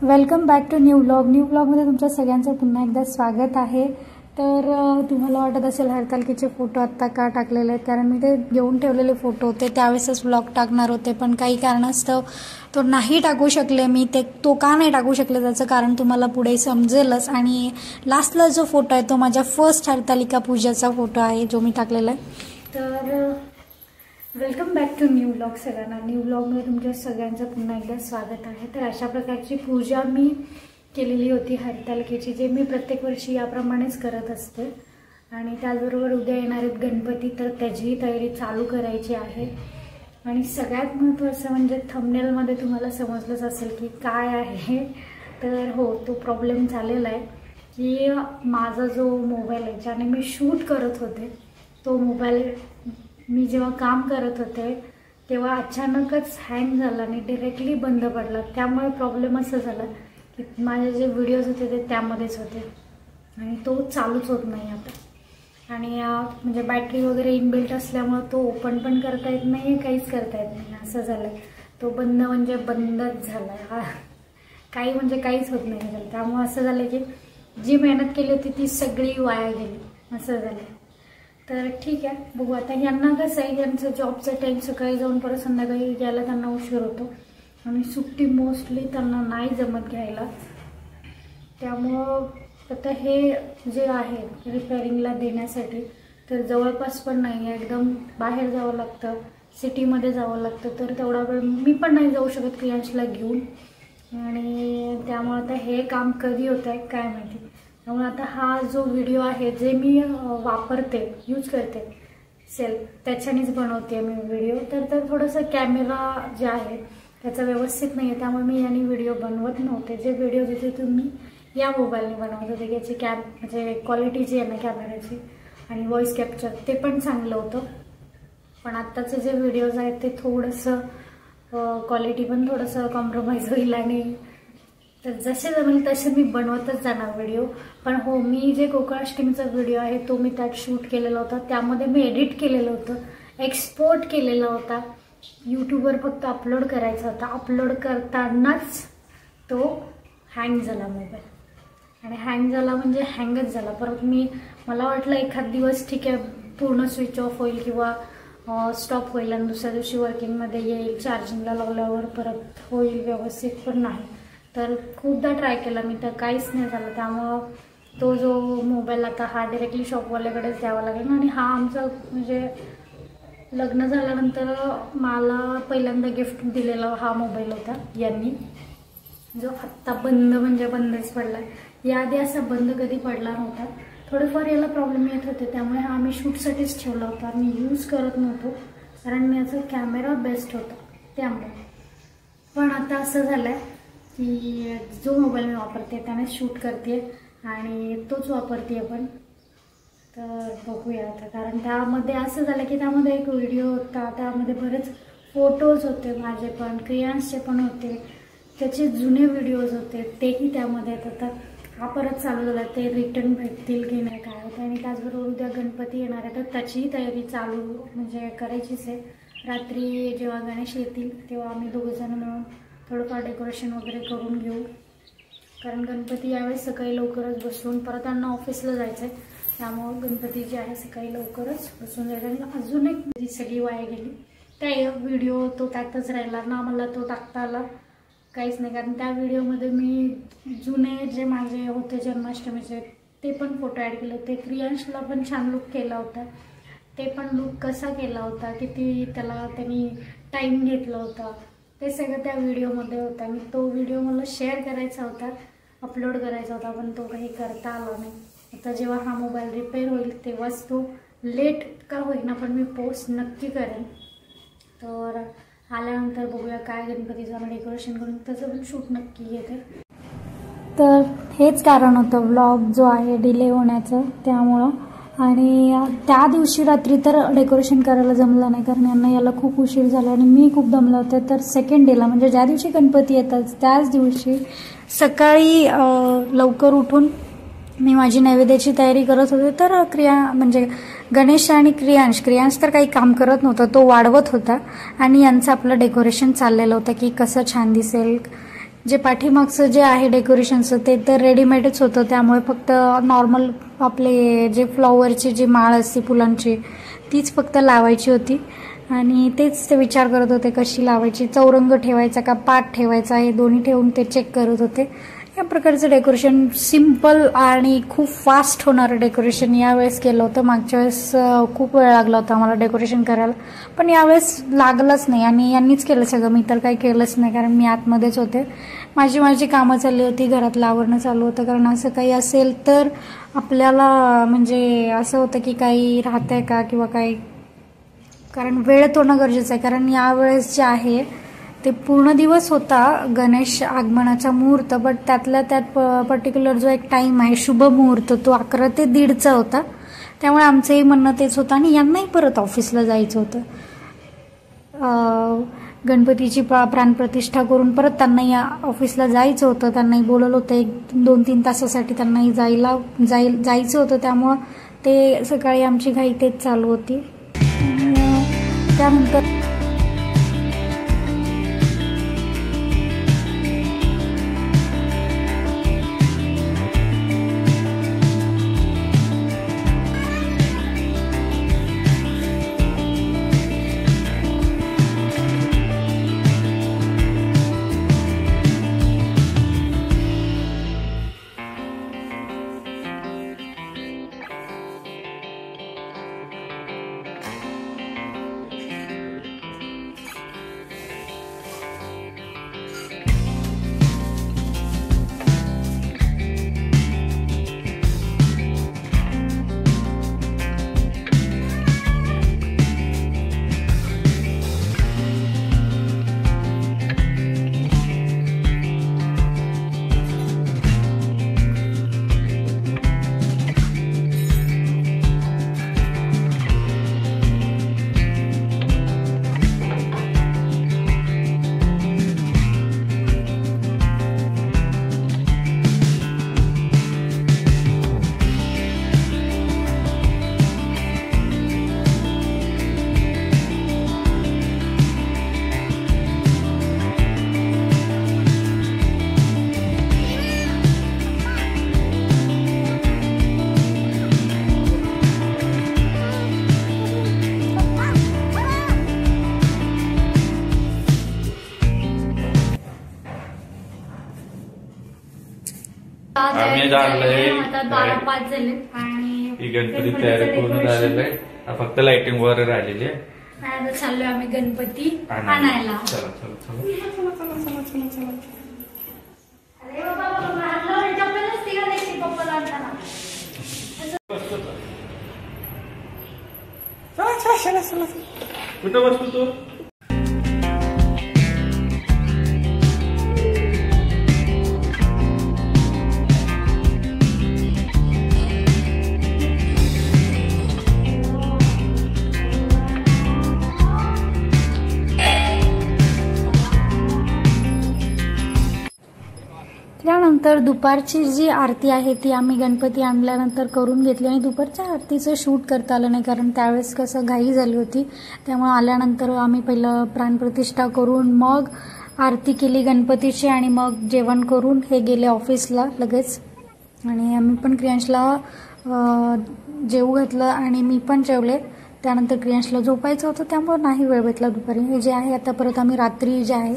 Welcome back to new व्लॉगमध्ये तुमच्या सगळ्यांचं पुन्हा एकदा स्वागत आहे। तर तुम्हाला वाटत असेल हरतालिकेचे फोटो आत्ता का टाकलेले आहेत, कारण मी ते घेऊन ठेवलेले फोटो होते, त्यावेळेसच व्लॉग टाकणार होते, पण काही कारणास्तव तो नाही टाकू शकले मी। तो का नाही टाकू शकले त्याचं कारण तुम्हाला पुढे समजेलच। आणि लास्टला जो फोटो आहे तो माझ्या फर्स्ट हरतालिका पूजाचा फोटो आहे जो मी टाकलेला आहे। तर welcome back to new vlog सगळ्यांना। न्यू व्लॉगमध्ये तुमच्या सगळ्यांचं पुन्हा एकदा स्वागत आहे। तर अशा प्रकारची पूजा मी केलेली होती हरतालिकेची, जे मी प्रत्येक वर्षी याप्रमाणेच करत असते। आणि त्याचबरोबर उद्या येणार आहेत गणपती, तर त्याचीही तयारी चालू करायची आहे। आणि सगळ्यात महत्त्वाचं म्हणजे थंबनेलमध्ये तुम्हाला समजलंच असेल की काय आहे। तर हो, तो प्रॉब्लेम झालेला आहे की माझा जो मोबाईल आहे ज्याने मी शूट करत होते, तो मोबाईल मी जेव्हा काम करत होते तेव्हा अचानकच हँग झाला आणि डायरेक्टली बंद पडला। त्यामुळे प्रॉब्लेम असा झाला की माझे जे व्हिडिओज होते ते त्यामध्येच होते आणि तो चालूच होत नाही आता। आणि म्हणजे बॅटरी वगैरे इनबिल्ट असल्यामुळे तो ओपन पण करता येत नाही, काहीच करता येत नाही, असं झालं। तो बंद म्हणजे बंदच झाला, काही म्हणजे काहीच होत नाही झालं। त्यामुळे असं झालं की जी मेहनत केली होती ती सगळी वाया गेली, असं झालं। तर ठीक आहे, बघू आता। यांना कसं आहे, यांचं जॉबचा टाईम सकाळी जाऊन परत संध्याकाळी यायला त्यांना उशीर होतो आणि सुट्टी मोस्टली त्यांना नाही जमत घ्यायला। त्यामुळं आता हे जे आहे रिपेअरिंगला देण्यासाठी तर जवळपास पण नाही आहे, एकदम बाहेर जावं लागतं, सिटीमध्ये जावं लागतं। तर तेवढा वेळ मी पण नाही जाऊ शकत क्रियांशला घेऊन, आणि त्यामुळे आता हे काम कधी होतं आहे काय माहिती। त्यामुळे आता हा जो व्हिडिओ आहे जे मी वापरते, यूज करते सेल्फ, त्याच्यानेच बनवते मी व्हिडिओ। तर थोडंसं कॅमेरा जे आहे त्याचा व्यवस्थित नाही आहे, त्यामुळे मी याने व्हिडिओ बनवत नव्हते। जे व्हिडिओ जिथे तुम्ही या मोबाईलने बनवत होते, याची म्हणजे क्वालिटी जी आहे ना कॅमेऱ्याची आणि व्हॉइस कॅप्चर ते पण चांगलं होतं। पण आत्ताचे जे व्हिडिओज आहेत ते थोडंसं क्वालिटी पण थोडंसं कॉम्प्रोमाइज होईल, आणि तर जसे जमेल तसे मी बनवतच जाणार व्हिडिओ। पण हो, मी जे गोकुळाष्टमीचा व्हिडिओ आहे तो मी त्यात शूट केलेला होता, त्यामध्ये मी एडिट केलेलं होतं, एक्सपोर्ट केलेला होता, यूट्यूबवर फक्त अपलोड करायचा होता। अपलोड करतानाच तो हँग झाला मोबाईल, आणि हँग झाला म्हणजे हँगच झाला। परत मला वाटलं एखाद दिवस ठीक आहे पूर्ण स्विच ऑफ होईल किंवा स्टॉप होईल आणि दुसऱ्या दिवशी वर्किंगमध्ये येईल, चार्जिंगला लावल्यावर परत होईल व्यवस्थित, पण नाही। तर खूपदा ट्राय केला मी, तर काहीच नाही झालं। त्यामुळं तो जो मोबाईल आता हा डायरेक्टली शॉपवाल्याकडेच द्यावा लागेल। आणि हा आमचा म्हणजे लग्न झाल्यानंतर मला पहिल्यांदा गिफ्ट दिलेला हा मोबाईल होता यांनी, जो आत्ता बंद म्हणजे बंदच पडला। याआधी असा बंद कधी पडला नव्हता, थोडेफार याला प्रॉब्लेम येत होते, त्यामुळे हा आम्ही शूटसाठीच ठेवला होता, मी यूज करत नव्हतो कारण याचा कॅमेरा बेस्ट होता त्यामुळे। पण आता असं झालं आहे की जो मोबाईल मी वापरते त्याने शूट करते आणि तोच वापरते पण। तर बघूया आता, कारण त्यामध्ये असं झालं की त्यामध्ये एक व्हिडिओ होता, त्यामध्ये बरेच फोटोज होते माझे पण, क्रियांशचे पण होते, त्याचे जुने व्हिडिओज होते तेही त्यामध्ये येत होता। हा परत चालू झाला, ते रिटर्न भेटतील की नाही काय होतं। आणि त्याचबरोबर उद्या गणपती येणार आहे, तर त्याचीही तयारी चालू म्हणजे करायचीच आहे। रात्री जेव्हा गणेश येतील तेव्हा आम्ही दोघंजण मिळून थोडंफार डेकोरेशन वगैरे करून घेऊ, कारण गणपती यावेळेस सकाळी लवकरच बसवून परत त्यांना ऑफिसला जायचं आहे, त्यामुळं गणपती जे आहे सकाळी लवकरच बसवून जायचं। आणि अजून एक जी सगळी वाया गेली त्या व्हिडिओ तो त्यातच राहिला ना, मला तो टाकता आला काहीच नाही, कारण त्या व्हिडिओमध्ये मी जुने जे माझे होते जन्माष्टमीचे ते पण फोटो ॲड केले होते। क्रियांशला पण छान लुक केला होता, ते पण लुक कसा केला होता, किती त्याला त्यांनी टाईम घेतला होता, ते सगळं त्या व्हिडिओमध्ये होतं। आणि तो व्हिडिओ मला शेअर करायचा होता, अपलोड करायचा होता, पण तो काही करता आला नाही। आता जेव्हा हा मोबाईल रिपेअर होईल तेव्हाच तो, लेट का होईना पण मी पोस्ट नक्की करेन। तर आल्यानंतर बघूया काय गणपतीचं डेकोरेशन करून त्याचं पण शूट नक्की घेते। तर हेच कारण होतं व्लॉग जो आहे डिले होण्याचं त्यामुळं। आणि त्या दिवशी रात्री तर डेकोरेशन करायला जमलं नाही, कारण यांना याला खूप उशीर झाला आणि मी खूप दमले होते। तर सेकंड डेला म्हणजे ज्या दिवशी गणपती येतात त्याच दिवशी सकाळी लवकर उठून मी माझी नैवेद्याची तयारी करत होते। तर म्हणजे गणेश आणि क्रियांश तर काही काम करत नव्हता, तो वाढवत होता आणि यांचं आपलं डेकोरेशन चाललेलं होतं की कसं छान दिसेल, जे पाठीमागचं जे आहे डेकोरेशनचं ते तर रेडीमेडच होतं, त्यामुळे फक्त नॉर्मल आपले जे फ्लॉवरची जी माळ असते फुलांची तीच फक्त लावायची होती. आणि तेच ते विचार करत होते कशी लावायची, चौरंग ठेवायचा का पाट ठेवायचा, हे दोन्ही ठेवून ते चेक करत होते. या प्रकारचं डेकोरेशन सिम्पल आणि खूप फास्ट होणारं डेकोरेशन यावेळेस केलं होतं. मागच्या वेळेस खूप वेळ लागला होता मला डेकोरेशन करायला, पण यावेळेस लागलंच नाही आणि यांनीच केलं सगळं, मी तर काही केलंच नाही कारण मी आतमध्येच होते. माझी कामं चालली होती, घरातलं आवरणं चालू होतं. कारण असं काही असेल तर आपल्याला म्हणजे असं होतं की काही राहतंय का किंवा काही, कारण वेळेत होणं गरजेचं आहे. कारण यावेळेस जे आहे ते पूर्ण दिवस होता गणेश आगमनाचा मुहूर्त, बट त्यातल्या त्यात पर्टिक्युलर जो एक टाईम आहे शुभ मुहूर्त तो 11 ते 1:30चा होता. त्यामुळे आमचंही म्हणणं तेच होतं आणि यांनाही परत ऑफिसला जायचं होतं. गणपतीची प्राणप्रतिष्ठा करून परत त्यांनाही ऑफिसला जायचं होतं. त्यांनाही बोलवलं होतं 1-2-3 तासासाठी त्यांनाही जायचं होतं. त्यामुळं ते सकाळी आमची घाई तेच चालू होती. त्यानंतर आम्ही झालंय आता 12-5 झाले आणि ही गणपती तयारी पूर्ण झालेलं आहे. फक्त लाइटिंग वगैरे राहिलेली आहे. आता चाललोय आम्ही गणपती आणायला. चला चला चला चला चला चला. अरे बाबा चप्पलच ती घालायची पप्पाला आणताना. कुठं बसतो तू? त्यानंतर दुपारची जी आरती आहे ती आम्ही गणपती आणल्यानंतर करून घेतली आणि दुपारच्या आरतीचं शूट करता आलं नाही कारण त्यावेळेस कसं घाई झाली होती. त्यामुळे आल्यानंतर आम्ही पहिलं प्राणप्रतिष्ठा करून मग आरती केली गणपतीची आणि मग जेवण करून हे गेले ऑफिसला लगेच. आणि आम्ही पण क्रियांशला जेवू घातलं आणि मी पण जेवले. त्यानंतर क्रियांशला झोपायचं होतं त्यामुळे नाही वेळ भेटला दुपारी. हे जे आहे आता परत आम्ही रात्री जे आहे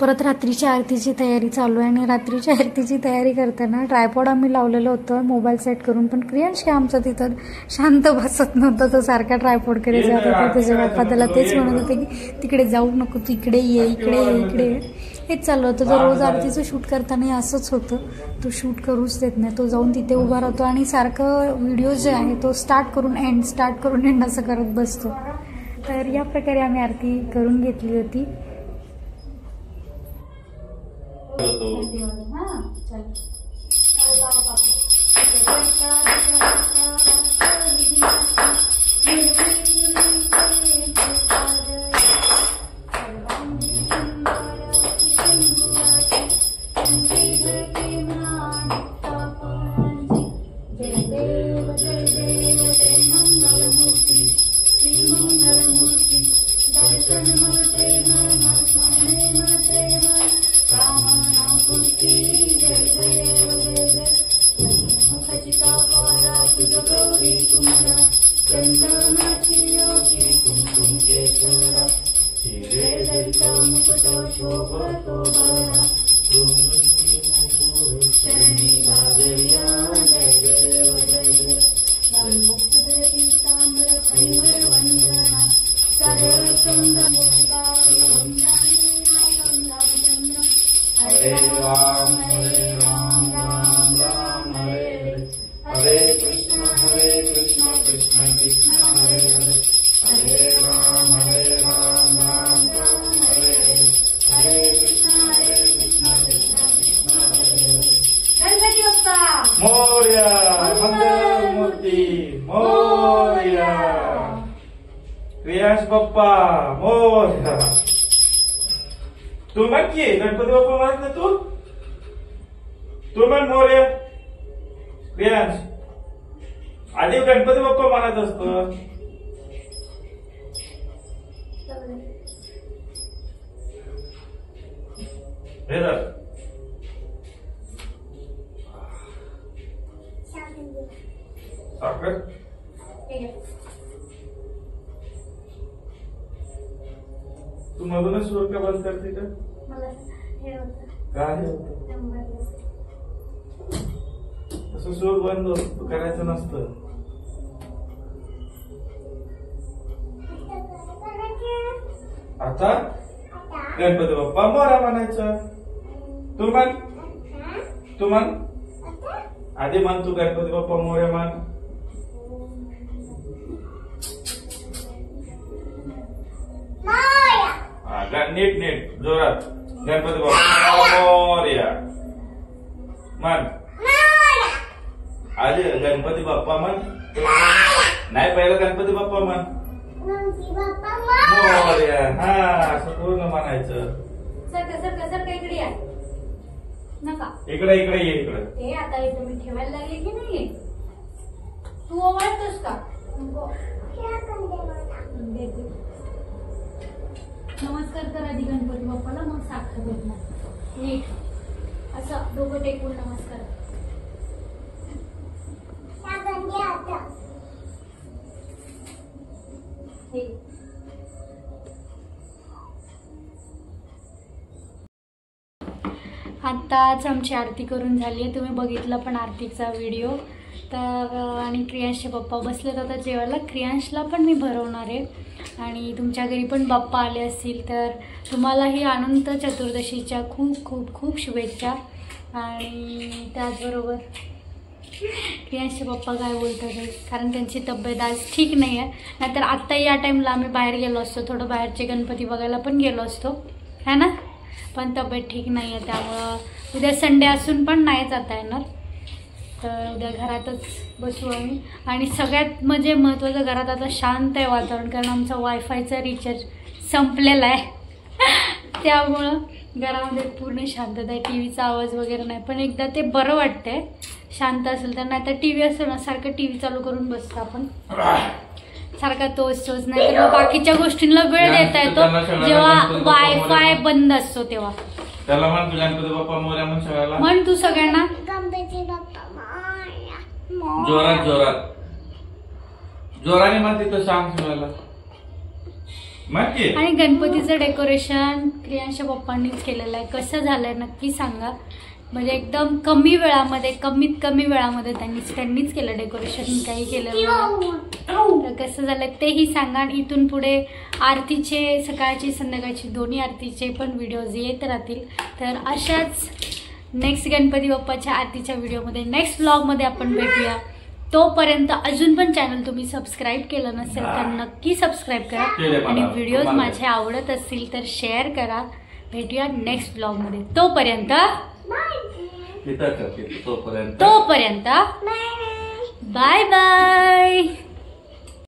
परत रात्रीच्या आरतीची तयारी चालू आहे. आणि रात्रीच्या आरतीची तयारी करताना ट्रायपॉड आम्ही लावलेलं होतं मोबाईल सेट करून, पण क्रियांश काय आमचं तिथं शांत बसत नव्हतं. तो सारखा ट्रायपॉडकडे जात होता. त्याच्या बाप्पा त्याला तेच म्हणत होते की तिकडे जाऊ नको, तू इकडे ये, इकडे ये, इकडे ये. हेच चाललं होतं. तो रोज आरतीचं शूट करताना असंच होतं. तो शूट करूच देत नाही. तो जाऊन तिथे उभा राहतो आणि सारखं व्हिडिओ जे आहे तो स्टार्ट करून एंड असं करत बसतो. तर या प्रकारे आम्ही आरती करून घेतली होती. दर्शन चंदनाची ओटी कुंकुम केशरा हिरे जडता मुकुट शोभतो बाळा शरणी भागर्या जय देव जय देव मुक्तधरती ताम्र खैवर वंदना सरळ चंद्र हरे राम राम राम हरे हरे कृष्ण कृष्ण कृष्ण हरे हरे हरे राम राम राम हरे हरे कृष्ण कृष्ण कृष्ण हरे गणपती बाप्पा मोरया मंगलमूर्ती मोरया क्रियांश बाप्पा मोरया तू म्हण की गणपती बाप्पा म्हणत ना तू म्हण मोरया क्रियांश आधी गणपती बाप्पा म्हणत असतो हे तर साखर तू मधूनच सूर का बंद करते का काय होत असं सूर बंद करायचं नसतं आता गणपती बाप्पा मोरया म्हणायचं तू म्हण आधी म्हण तू गणपती बाप्पा मोरया म्हण नीट जोरात गणपती बाप्पा मोरया म्हण आधी गणपती बाप्पा म्हण नाही पहिलं गणपती बाप्पा म्हण मोरया हा असं पूर्ण म्हणायचं सर इकडे या नका इकडे ये इकडे हे आता इथे मी ठेवायला लागले की नाही तू ओवाळतोस का नमस्कार कर आधी गणपती बाप्पाला मग साखर भेटणार नीट असं डोकं टेकून नमस्कार आताच आमची आरती करून झाली आहे तुम्ही बघितलं पण आरतीचा व्हिडिओ तर आणि क्रियांशचे पप्पा बसलेत आता जेवायला क्रियांशला पण मी भरवणार आहे आणि तुमच्या घरी पण बाप्पा आले असतील तर तुम्हालाही अनंत चतुर्दशीच्या खूप खूप खूप शुभेच्छा आणि त्याचबरोबर क्रियांशचे पप्पा काय बोलतात कारण त्यांची तब्येत आज ठीक नाही आहे नाहीतर आत्ता या टाईमला आम्ही बाहेर गेलो असतो थोडं बाहेरचे गणपती बघायला पण गेलो असतो है ना पण तब्येत ठीक नाही आहे त्यामुळं उद्या संडे असून पण नाही जाता येणार तर उद्या घरातच बसू आम्ही आणि सगळ्यात म्हणजे महत्त्वाचं घरात आता शांत आहे वातावरण कारण आमचा वायफायचा रिचार्ज संपलेला आहे त्यामुळं घरामध्ये पूर्ण शांतता आहे टी व्हीचा आवाज वगैरे नाही पण एकदा ते बरं वाटतंय शांत असेल तर नाही तर टी व्ही असतो ना सारखं टी व्ही चालू करून बसतो आपण सारखा तोच नाही तर बाकीच्या गोष्टींना वेळ देता येतो जेव्हा वायफाय बंद असतो तेव्हा त्याला म्हण तू गणपती बाप्पा मोरया म्हण सगळ्याला म्हण तू सगळ्यांना गणपती बाप्पा मोरया जोराने म्हण तिथं सांग सगळ्याला आणि गणपतीचं डेकोरेशन क्रियांशच्या पप्पांनीच केलेलं आहे कसं झालंय नक्की सांगा म्हणजे एकदम कमीत कमी वेळामध्ये त्यांनीच केलं डेकोरेशन काही केलं तर कसं झालं तेही सांगा आणि इथून पुढे आरतीचे सकाळची संध्याकाळची दोन्ही आरतीचे पण व्हिडिओज येत राहतील तर अशाच नेक्स्ट गणपती बाप्पाच्या आरतीच्या व्हिडिओमध्ये नेक्स्ट व्लॉगमध्ये आपण भेटूया तोपर्यंत अजून पण चॅनल तुम्ही सबस्क्राईब केलं नसेल तर नक्की सबस्क्राईब करा आणि व्हिडिओज माझे आवडत असतील तर शेअर करा भेटूया नेक्स्ट व्लॉगमध्ये तोपर्यंत बाय बाय